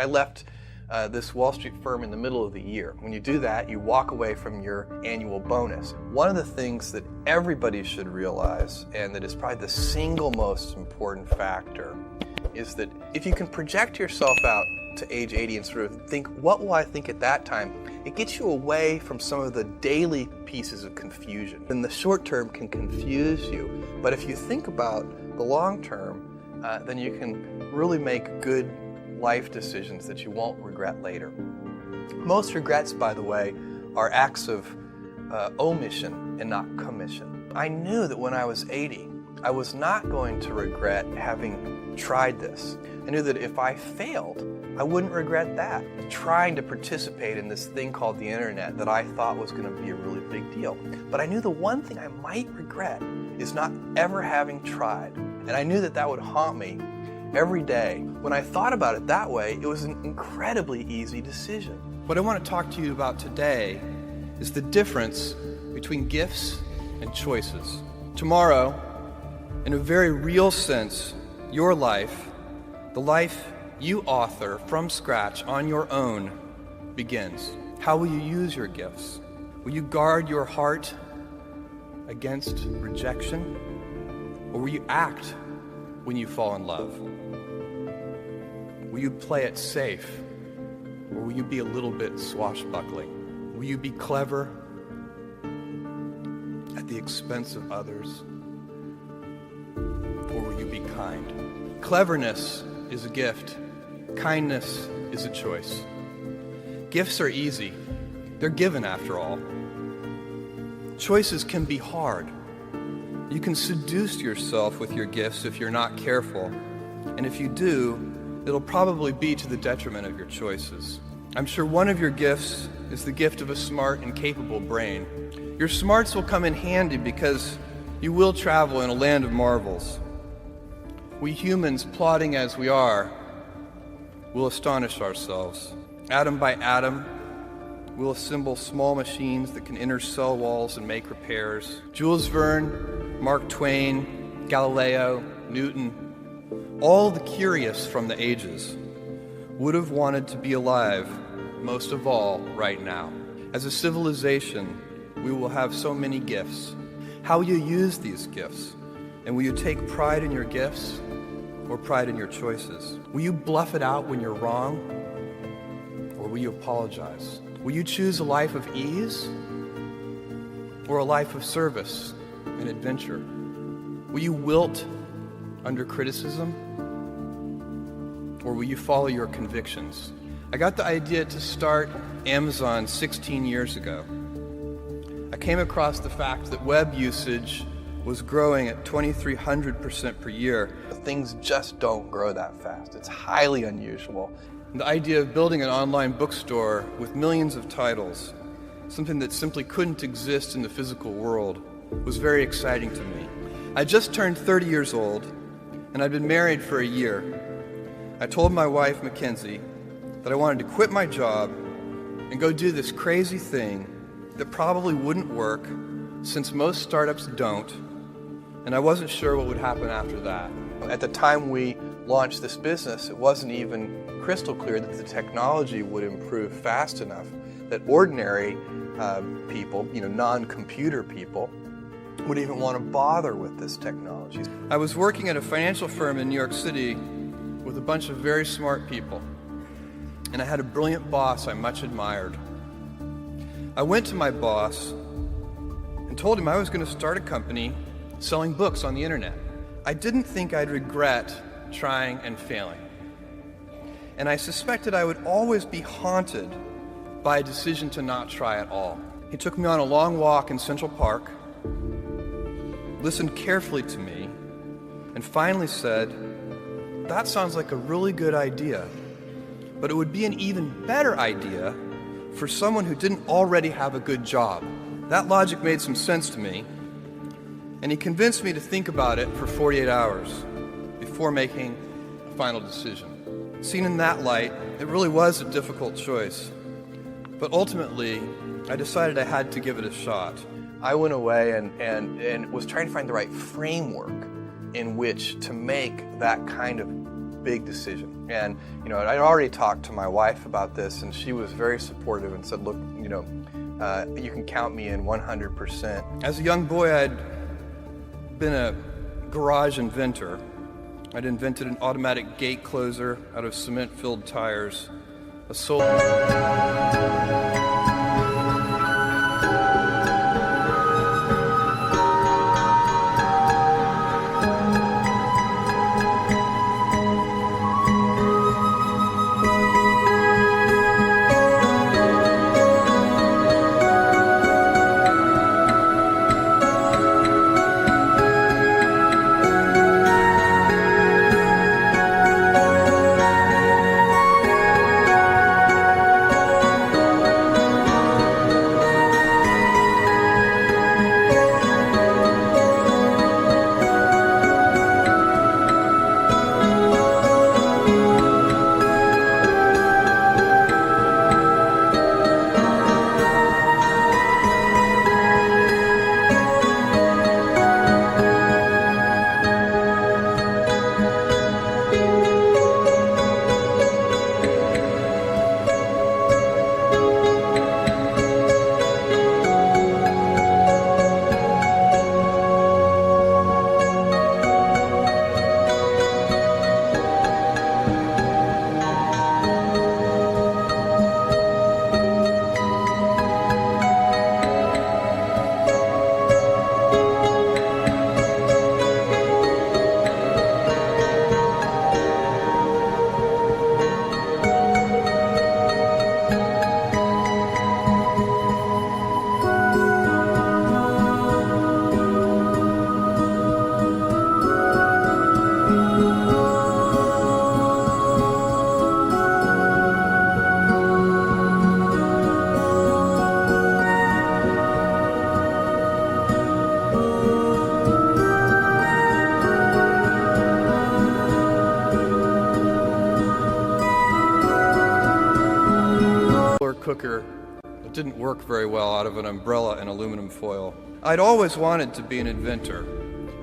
I left this Wall Street firm in the middle of the year. When you do that, you walk away from your annual bonus. One of the things that everybody should realize, and that is probably the single most important factor, is that if you can project yourself out to age 80 and sort of think, what will I think at that time? It gets you away from some of the daily pieces of confusion. And the short term can confuse you, but if you think about the long term, then you can really make good life decisions that you won't regret later. Most regrets, by the way, are acts of omission and not commission. I knew that when I was 80, I was not going to regret having tried this. I knew that if I failed, I wouldn't regret that. Trying to participate in this thing called the internet that I thought was going to be a really big deal. But I knew the one thing I might regret is not ever having tried. And I knew that that would haunt me every day. When I thought about it that way, it was an incredibly easy decision. What I want to talk to you about today is the difference between gifts and choices. Tomorrow, in a very real sense, your life, the life you author from scratch on your own, begins. How will you use your gifts? Will you guard your heart against rejection? Or will you act when you fall in love? Will you play it safe? Or will you be a little bit swashbuckling? Will you be clever at the expense of others? Or will you be kind? Cleverness is a gift. Kindness is a choice. Gifts are easy. They're given after all. Choices can be hard. You can seduce yourself with your gifts if you're not careful. And if you do, it'll probably be to the detriment of your choices. I'm sure one of your gifts is the gift of a smart and capable brain. Your smarts will come in handy because you will travel in a land of marvels. We humans, plodding as we are, will astonish ourselves. Atom by atom, we'll assemble small machines that can enter cell walls and make repairs. Jules Verne, Mark Twain, Galileo, Newton, all the curious from the ages would have wanted to be alive, most of all, right now. As a civilization, we will have so many gifts. How will you use these gifts? And will you take pride in your gifts or pride in your choices? Will you bluff it out when you're wrong? Or will you apologize? Will you choose a life of ease or a life of service and adventure? Will you wilt under criticism? Or will you follow your convictions? I got the idea to start Amazon 16 years ago. I came across the fact that web usage was growing at 2,300% per year. Things just don't grow that fast. It's highly unusual. And the idea of building an online bookstore with millions of titles, something that simply couldn't exist in the physical world, was very exciting to me. I just turned 30 years old, and I'd been married for a year. I told my wife, Mackenzie, that I wanted to quit my job and go do this crazy thing that probably wouldn't work, since most startups don't, and I wasn't sure what would happen after that. At the time we launched this business, it wasn't even crystal clear that the technology would improve fast enough that ordinary people, non-computer people, would even want to bother with this technology. I was working at a financial firm in New York City with a bunch of very smart people, and I had a brilliant boss I much admired. I went to my boss and told him I was going to start a company selling books on the internet. I didn't think I'd regret trying and failing. And I suspected I would always be haunted by a decision to not try at all. He took me on a long walk in Central Park, listened carefully to me, and finally said, "That sounds like a really good idea, but it would be an even better idea for someone who didn't already have a good job." That logic made some sense to me, and he convinced me to think about it for 48 hours before making a final decision. Seen in that light, it really was a difficult choice, but ultimately, I decided I had to give it a shot. I went away and was trying to find the right framework in which to make that kind of big decision. And, I'd already talked to my wife about this, and she was very supportive and said, look, you can count me in 100%. As a young boy, I'd been a garage inventor. I'd invented an automatic gate closer out of cement-filled tires, a cooker that didn't work very well out of an umbrella and aluminum foil. I'd always wanted to be an inventor,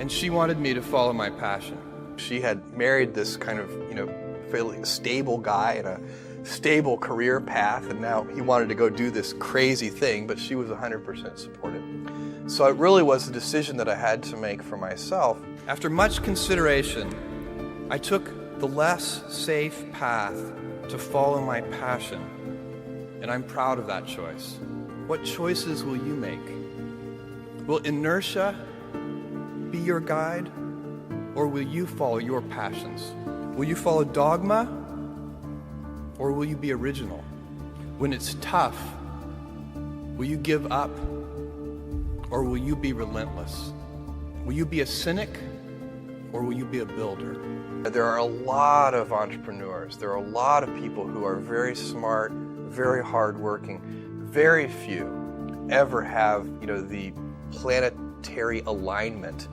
and she wanted me to follow my passion. She had married this kind of, fairly stable guy in a stable career path, and now he wanted to go do this crazy thing, but she was 100% supportive. So it really was a decision that I had to make for myself. After much consideration, I took the less safe path to follow my passion, and I'm proud of that choice. What choices will you make? Will inertia be your guide, or will you follow your passions? Will you follow dogma, or will you be original? When it's tough, will you give up, or will you be relentless? Will you be a cynic, or will you be a builder? There are a lot of entrepreneurs. There are a lot of people who are very smart, very hardworking. Very few ever have, the planetary alignment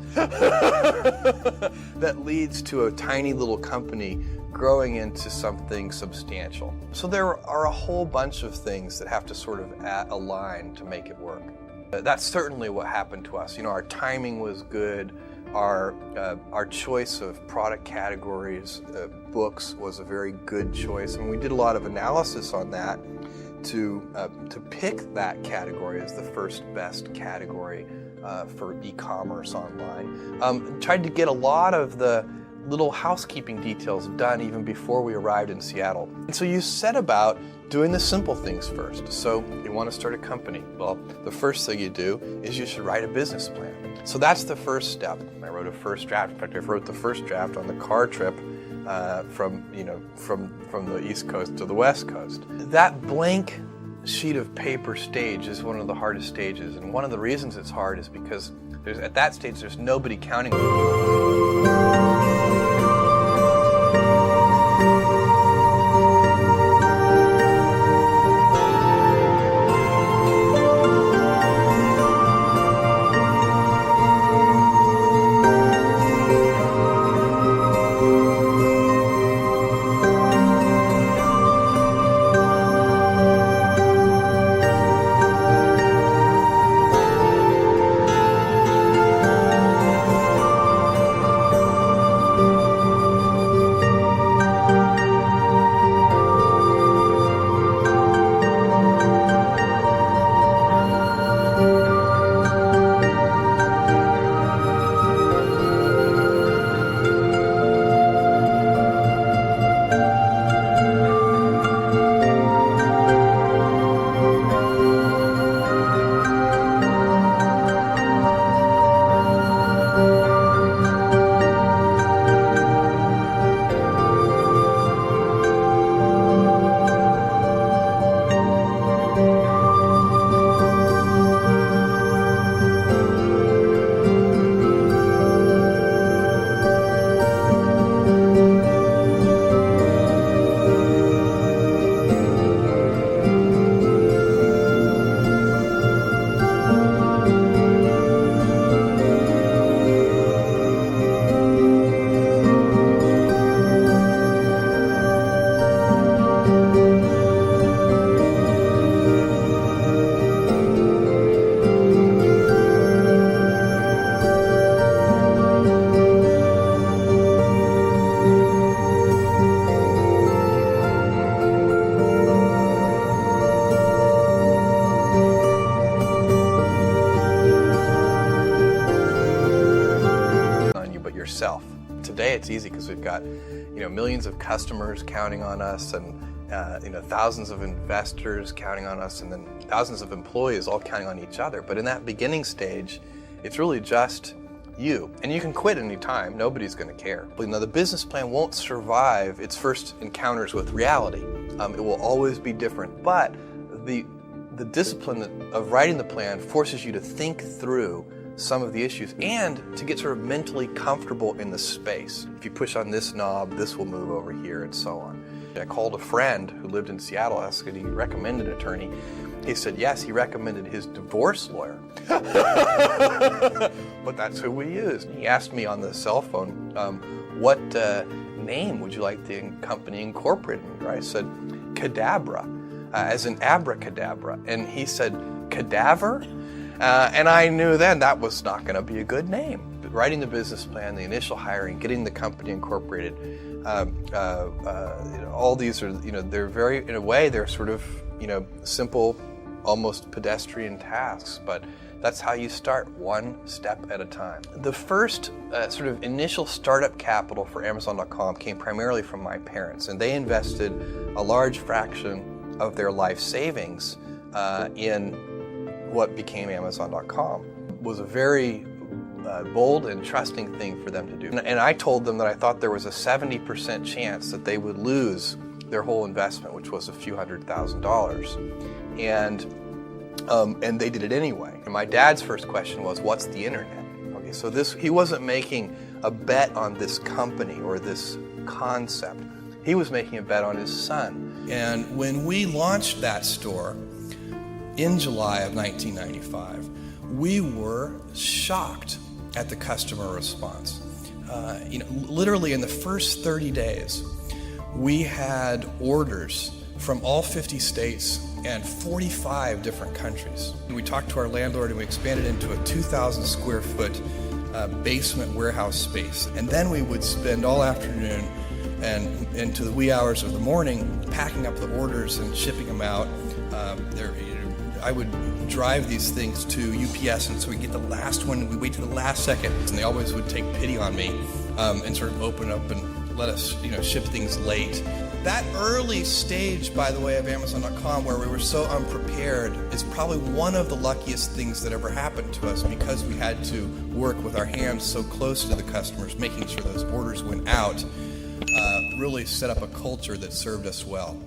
that leads to a tiny little company growing into something substantial. So there are a whole bunch of things that have to sort of align to make it work. That's certainly what happened to us. Our timing was good. Our choice of product categories, books, was a very good choice, and we did a lot of analysis on that to pick that category as the first best category for e-commerce online. Tried to get a lot of the little housekeeping details done even before we arrived in Seattle. And so you set about doing the simple things first. So you want to start a company. Well, the first thing you do is you should write a business plan. So that's the first step. I wrote a first draft. In fact, I wrote the first draft on the car trip from the East Coast to the West Coast. That blank sheet of paper stage is one of the hardest stages, and one of the reasons it's hard is because at that stage there's nobody counting on you. crazy because we've got, millions of customers counting on us, and thousands of investors counting on us, and then thousands of employees all counting on each other. But in that beginning stage, it's really just you. And you can quit any time. Nobody's going to care. The business plan won't survive its first encounters with reality. It will always be different. But the discipline of writing the plan forces you to think through some of the issues and to get sort of mentally comfortable in the space. If you push on this knob, this will move over here, and so on. I called a friend who lived in Seattle, asked if he recommended an attorney. He said yes, he recommended his divorce lawyer. But that's who we used. He asked me on the cell phone, what name would you like the company incorporated under? I said, Cadabra, as in abracadabra. And he said, cadaver? And I knew then that was not going to be a good name. Writing the business plan, the initial hiring, getting the company incorporated, all these are, they're very, in a way, they're sort of, simple, almost pedestrian tasks, but that's how you start, one step at a time. The first sort of initial startup capital for Amazon.com came primarily from my parents, and they invested a large fraction of their life savings in what became Amazon.com. It was a very bold and trusting thing for them to do. And I told them that I thought there was a 70% chance that they would lose their whole investment, which was a few $100,000. And they did it anyway. And my dad's first question was, what's the internet? Okay, so he wasn't making a bet on this company or this concept. He was making a bet on his son. And when we launched that store in July of 1995, we were shocked at the customer response. Literally in the first 30 days, we had orders from all 50 states and 45 different countries. We talked to our landlord and we expanded into a 2,000 square foot basement warehouse space. And then we would spend all afternoon and into the wee hours of the morning packing up the orders and shipping them out. I would drive these things to UPS, and so we get the last one, and we wait to the last second, and they always would take pity on me and sort of open up and let us, ship things late. That early stage, by the way, of Amazon.com, where we were so unprepared, is probably one of the luckiest things that ever happened to us, because we had to work with our hands so close to the customers, making sure those orders went out, really set up a culture that served us well.